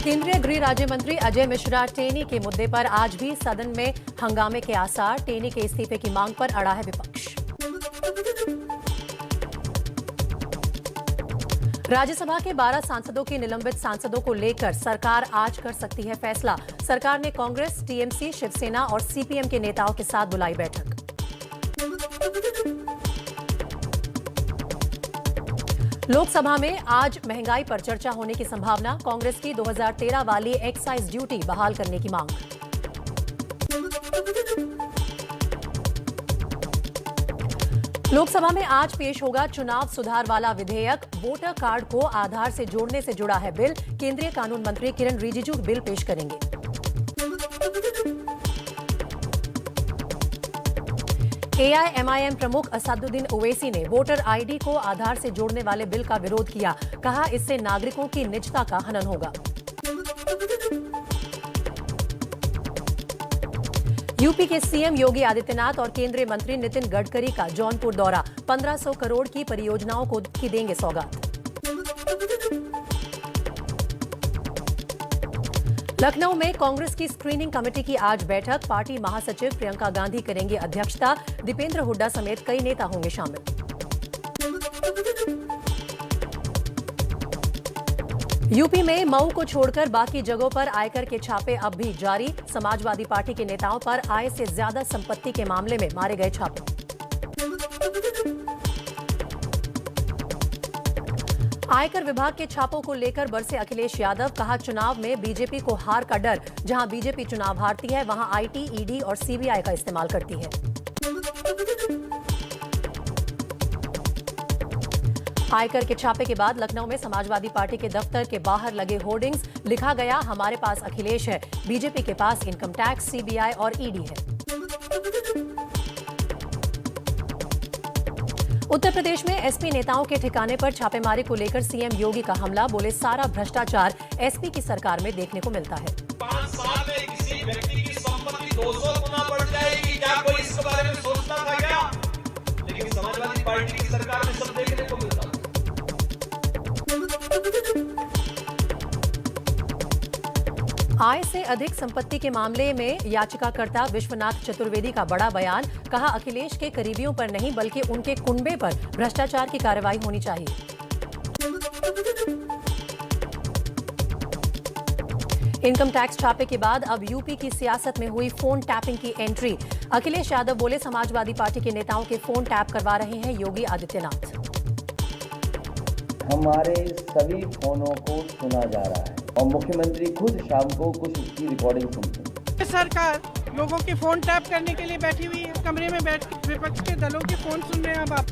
केंद्रीय गृह राज्य मंत्री अजय मिश्रा टेनी के मुद्दे पर आज भी सदन में हंगामे के आसार। टेनी के इस्तीफे की मांग पर अड़ा है विपक्ष। राज्यसभा के 12 सांसदों की निलंबित सांसदों को लेकर सरकार आज कर सकती है फैसला। सरकार ने कांग्रेस, टीएमसी, शिवसेना और सीपीएम के नेताओं के साथ बुलाई बैठक। लोकसभा में आज महंगाई पर चर्चा होने की संभावना। कांग्रेस की 2013 वाली एक्साइज ड्यूटी बहाल करने की मांग। लोकसभा में आज पेश होगा चुनाव सुधार वाला विधेयक। वोटर कार्ड को आधार से जोड़ने से जुड़ा है बिल। केंद्रीय कानून मंत्री किरण रिजिजू बिल पेश करेंगे। एआईएमआईएम प्रमुख असदुद्दीन ओवैसी ने वोटर आईडी को आधार से जोड़ने वाले बिल का विरोध किया। कहा, इससे नागरिकों की निजता का हनन होगा। यूपी के सीएम योगी आदित्यनाथ और केंद्रीय मंत्री नितिन गडकरी का जौनपुर दौरा। 1500 करोड़ की परियोजनाओं को देंगे सौगात। लखनऊ में कांग्रेस की स्क्रीनिंग कमेटी की आज बैठक। पार्टी महासचिव प्रियंका गांधी करेंगी अध्यक्षता। दीपेंद्र हुड्डा समेत कई नेता होंगे शामिल। यूपी में मऊ को छोड़कर बाकी जगहों पर आयकर के छापे अब भी जारी। समाजवादी पार्टी के नेताओं पर आय से ज्यादा संपत्ति के मामले में मारे गए छापे। आयकर विभाग के छापों को लेकर बरसे अखिलेश यादव। कहा, चुनाव में बीजेपी को हार का डर। जहां बीजेपी चुनाव हारती है वहां आईटी, ईडी और सीबीआई का इस्तेमाल करती है। आयकर के छापे के बाद लखनऊ में समाजवादी पार्टी के दफ्तर के बाहर लगे होर्डिंग्स। लिखा गया, हमारे पास अखिलेश है, बीजेपी के पास इनकम टैक्स, सीबीआई और ईडी है। उत्तर प्रदेश में एसपी नेताओं के ठिकाने पर छापेमारी को लेकर सीएम योगी का हमला। बोले, सारा भ्रष्टाचार एसपी की सरकार में देखने को मिलता है। 5 साल में किसी व्यक्ति की संपत्ति 200 गुना बढ़ जाएगी, क्या कोई इसके बारे में सोचता था क्या? लेकिन समाजवादी पार्टी की सरकार में सब देखने को मिलता है। आय से अधिक संपत्ति के मामले में याचिकाकर्ता विश्वनाथ चतुर्वेदी का बड़ा बयान। कहा, अखिलेश के करीबियों पर नहीं बल्कि उनके कुनबे पर भ्रष्टाचार की कार्रवाई होनी चाहिए। इनकम टैक्स छापे के बाद अब यूपी की सियासत में हुई फोन टैपिंग की एंट्री। अखिलेश यादव बोले, समाजवादी पार्टी के नेताओं के फोन टैप करवा रहे हैं योगी आदित्यनाथ। हमारे सभी फोनों को सुना जा रहा है और मुख्यमंत्री खुद शाम को कुछ उसकी रिकॉर्डिंग सुनते हैं। सरकार लोगों के फोन टैप करने के लिए बैठी हुई है। कमरे में बैठ विपक्ष के दलों के फोन सुन रहे हैं अब आप।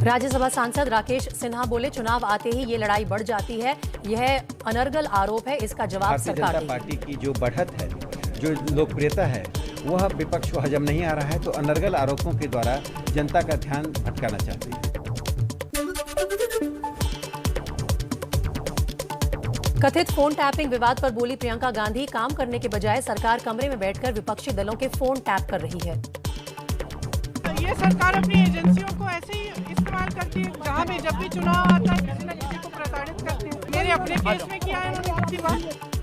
राज्यसभा सांसद राकेश सिन्हा बोले, चुनाव आते ही ये लड़ाई बढ़ जाती है। यह अनर्गल आरोप है, इसका जवाब सरकार देगी। पार्टी की जो बढ़त है, जो लोकप्रियता है, वह विपक्ष को हजम नहीं आ रहा है, तो अनर्गल आरोपों के द्वारा जनता का ध्यान भटकाना चाहती है। कथित फोन टैपिंग विवाद पर बोली प्रियंका गांधी, काम करने के बजाय सरकार कमरे में बैठकर विपक्षी दलों के फोन टैप कर रही है। ये सरकार अपनी एजेंसियों को ऐसे ही इस्तेमाल करती है। जहाँ भी जब भी चुनाव आता है किसी न किसी को प्रताड़ित करते हैं। मेरे अपने केस में किया है उन्होंने कितनी बार।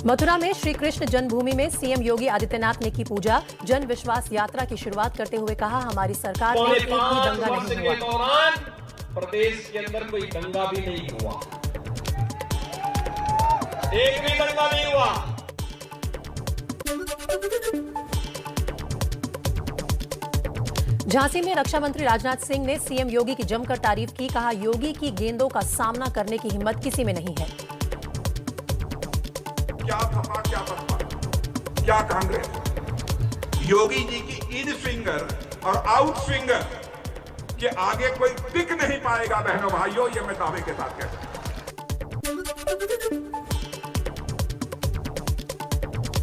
मथुरा में श्री कृष्ण जन्मभूमि में सीएम योगी आदित्यनाथ ने की पूजा। जन विश्वास यात्रा की शुरुआत करते हुए कहा, हमारी सरकार में एक भी दंगा नहीं हुआ। दौरान प्रदेश के अंदर कोई दंगा भी नहीं हुआ, एक भी दंगा नहीं हुआ। झांसी में रक्षा मंत्री राजनाथ सिंह ने सीएम योगी की जमकर तारीफ की। कहा, योगी की गेंदों का सामना करने की हिम्मत किसी में नहीं है। क्या सपा, क्या बसपा, क्या कांग्रेस, योगी जी की इन फिंगर और आउट फिंगर के आगे कोई टिक नहीं पाएगा। बहनों भाइयों, ये मैं दावे के साथ कहता हूं।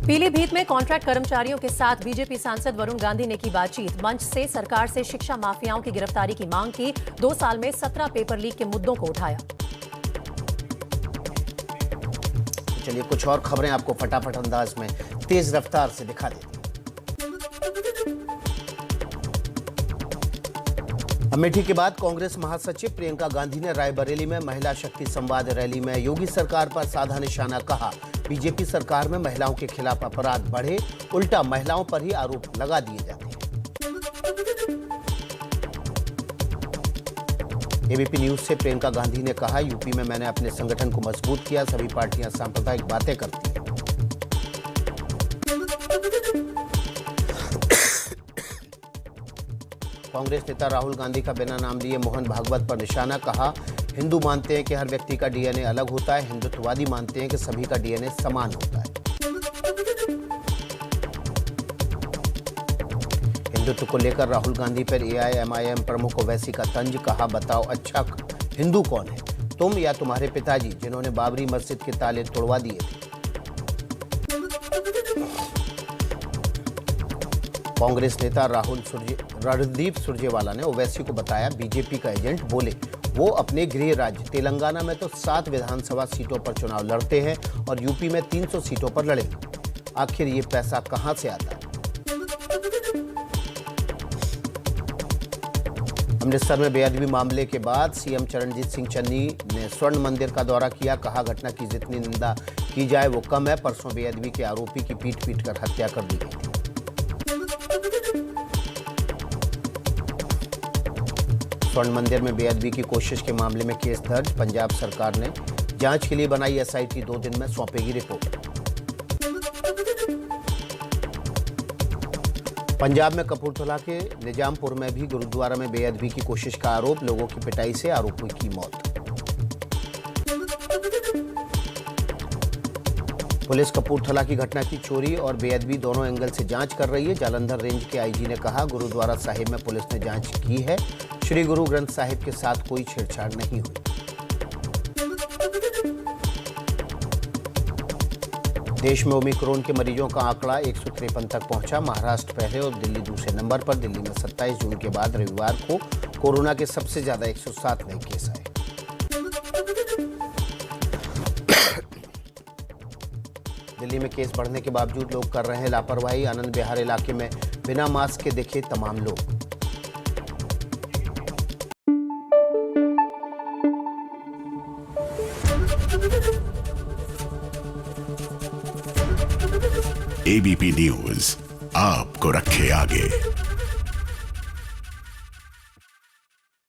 पीलीभीत में कॉन्ट्रैक्ट कर्मचारियों के साथ बीजेपी सांसद वरुण गांधी ने की बातचीत। मंच से सरकार से शिक्षा माफियाओं की गिरफ्तारी की मांग की। 2 साल में 17 पेपर लीक के मुद्दों को उठाया। चलिए कुछ और खबरें आपको फटाफट अंदाज में तेज रफ्तार से दिखा देते हैं। अमेठी के बाद कांग्रेस महासचिव प्रियंका गांधी ने रायबरेली में महिला शक्ति संवाद रैली में योगी सरकार पर साधा निशाना कहा। बीजेपी सरकार में महिलाओं के खिलाफ अपराध बढ़े, उल्टा महिलाओं पर ही आरोप लगा दिए जाते हैं। एबीपी न्यूज से प्रियंका गांधी ने कहा, यूपी में मैंने अपने संगठन को मजबूत किया, सभी पार्टियां सांप्रदायिक बातें करती हैं। कांग्रेस नेता राहुल गांधी का बिना नाम लिए मोहन भागवत पर निशाना, कहा हिंदू मानते हैं कि हर व्यक्ति का डीएनए अलग होता है, हिंदुत्ववादी मानते हैं कि सभी का डीएनए समान होता है। हिंदुत्व को लेकर राहुल गांधी पर एआईएमआईएम प्रमुख ओवैसी का तंज, कहा बताओ अच्छा हिंदू कौन है, तुम या तुम्हारे पिताजी जिन्होंने बाबरी मस्जिद के ताले तोड़वा दिए थे। कांग्रेस नेता रणदीप सुरजेवाला ने ओवैसी को बताया बीजेपी का एजेंट, बोले वो अपने गृह राज्य तेलंगाना में तो 7 विधानसभा सीटों पर चुनाव लड़ते हैं और यूपी में 300 सीटों पर लड़ेंगे, आखिर ये पैसा कहां से आता है। अमृतसर में बेअदबी मामले के बाद सीएम चरणजीत सिंह चन्नी ने स्वर्ण मंदिर का दौरा किया, कहा घटना की जितनी निंदा की जाए वो कम है। परसों बेअदबी के आरोपी की पीट कर हत्या कर दी गई थी। स्वर्ण मंदिर में बेअदबी की कोशिश के मामले में केस दर्ज, पंजाब सरकार ने जांच के लिए बनाई एसआईटी, 2 दिन में सौंपेगी रिपोर्ट। पंजाब में कपूरथला के निजामपुर में भी गुरुद्वारा में बेअदबी की कोशिश का आरोप, लोगों की पिटाई से आरोपी की मौत। पुलिस कपूरथला की घटना की चोरी और बेअदबी दोनों एंगल से जांच कर रही है। जालंधर रेंज के आईजी ने कहा, गुरुद्वारा साहिब में पुलिस ने जांच की है, श्री गुरु ग्रंथ साहिब के साथ कोई छेड़छाड़ नहीं हुई। देश में ओमिक्रॉन के मरीजों का आंकड़ा 153 तक पहुंचा, महाराष्ट्र पहले और दिल्ली दूसरे नंबर पर। दिल्ली में 27 जून के बाद रविवार को कोरोना के सबसे ज्यादा 107 नए केस आए। दिल्ली में केस बढ़ने के बावजूद लोग कर रहे हैं लापरवाही, आनंद विहार इलाके में बिना मास्क के दिखे तमाम लोग। एबीपी न्यूज आपको रखे आगे।